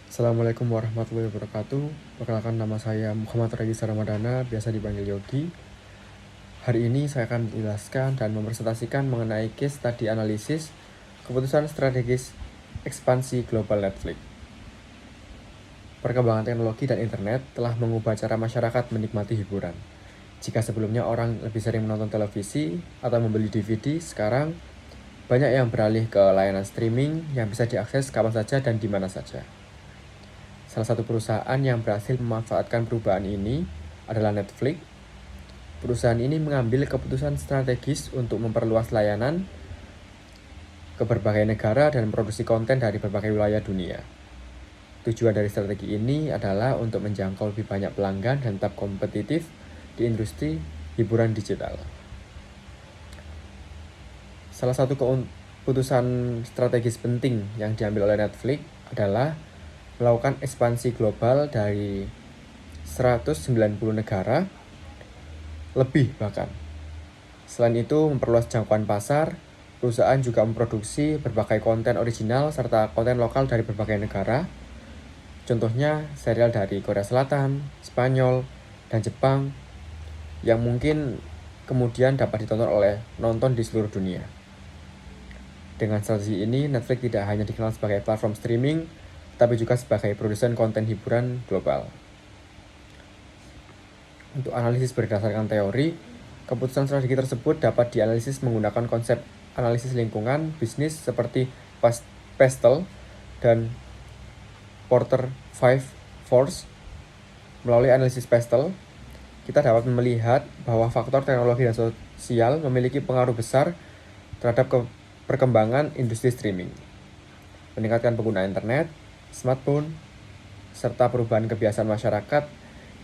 Assalamualaikum warahmatullahi wabarakatuh. Perkenalkan, nama saya Muhammad Regisa Ramadana, biasa dipanggil Yogi. Hari ini saya akan menjelaskan dan mempresentasikan mengenai case study analisis keputusan strategis ekspansi global Netflix. Perkembangan teknologi dan internet telah mengubah cara masyarakat menikmati hiburan. Jika sebelumnya orang lebih sering menonton televisi atau membeli DVD, sekarang banyak yang beralih ke layanan streaming yang bisa diakses kapan saja dan di mana saja. Salah satu perusahaan yang berhasil memanfaatkan perubahan ini adalah Netflix. Perusahaan ini mengambil keputusan strategis untuk memperluas layanan ke berbagai negara dan memproduksi konten dari berbagai wilayah dunia. Tujuan dari strategi ini adalah untuk menjangkau lebih banyak pelanggan dan tetap kompetitif di industri hiburan digital. Salah satu keputusan strategis penting yang diambil oleh Netflix adalah melakukan ekspansi global dari 190 negara lebih bahkan. Selain itu, memperluas jangkauan pasar, perusahaan juga memproduksi berbagai konten original serta konten lokal dari berbagai negara. Contohnya serial dari Korea Selatan, Spanyol, dan Jepang yang mungkin kemudian dapat ditonton oleh penonton di seluruh dunia. Dengan strategi ini, Netflix tidak hanya dikenal sebagai platform streaming, tapi juga sebagai produsen konten hiburan global. Untuk analisis berdasarkan teori, keputusan strategi tersebut dapat dianalisis menggunakan konsep analisis lingkungan bisnis seperti Pestel dan Porter 5 Force. Melalui analisis Pestel, kita dapat melihat bahwa faktor teknologi dan sosial memiliki pengaruh besar terhadap perkembangan industri streaming, meningkatkan penggunaan internet, smartphone, serta perubahan kebiasaan masyarakat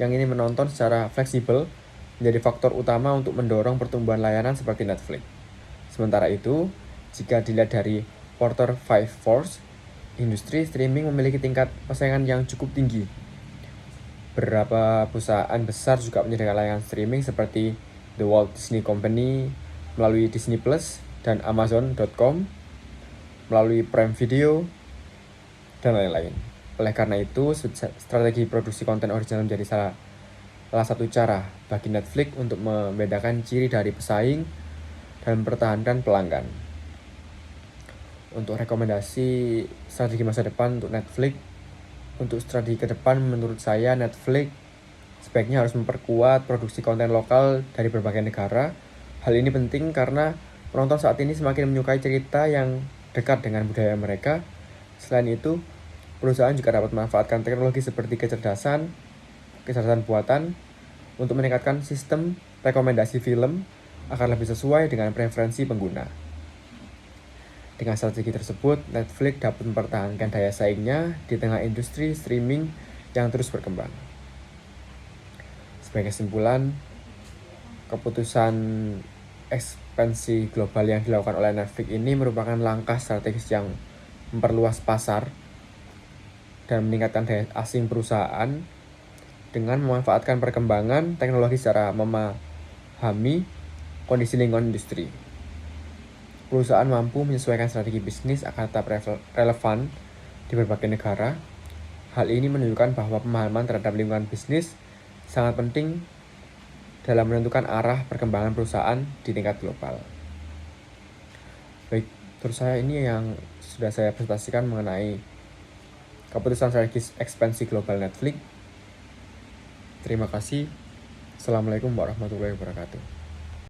yang ingin menonton secara fleksibel menjadi faktor utama untuk mendorong pertumbuhan layanan seperti Netflix. Sementara itu, jika dilihat dari Porter 5 Force, industri streaming memiliki tingkat persaingan yang cukup tinggi. Beberapa perusahaan besar juga menyediakan layanan streaming seperti The Walt Disney Company melalui Disney Plus dan Amazon.com melalui Prime Video dan lain-lain. Oleh karena itu, strategi produksi konten original menjadi salah satu cara bagi Netflix untuk membedakan ciri dari pesaing dan mempertahankan pelanggan. Untuk rekomendasi strategi masa depan untuk Netflix, untuk strategi ke depan menurut saya Netflix sebaiknya harus memperkuat produksi konten lokal dari berbagai negara. Hal ini penting karena penonton saat ini semakin menyukai cerita yang dekat dengan budaya mereka. Selain itu, perusahaan juga dapat memanfaatkan teknologi seperti kecerdasan buatan untuk meningkatkan sistem rekomendasi film agar lebih sesuai dengan preferensi pengguna. Dengan strategi tersebut, Netflix dapat mempertahankan daya saingnya di tengah industri streaming yang terus berkembang. Sebagai kesimpulan, keputusan ekspansi global yang dilakukan oleh Netflix ini merupakan langkah strategis yang memperluas pasar dan meningkatkan daya asing perusahaan dengan memanfaatkan perkembangan teknologi secara memahami kondisi lingkungan industri. Perusahaan mampu menyesuaikan strategi bisnis agar tetap relevan di berbagai negara. Hal ini menunjukkan bahwa pemahaman terhadap lingkungan bisnis sangat penting dalam menentukan arah perkembangan perusahaan di tingkat global. Baik, terus saya ini yang sudah saya presentasikan mengenai keputusan strategis ekspansi global Netflix. Terima kasih. Assalamualaikum warahmatullahi wabarakatuh.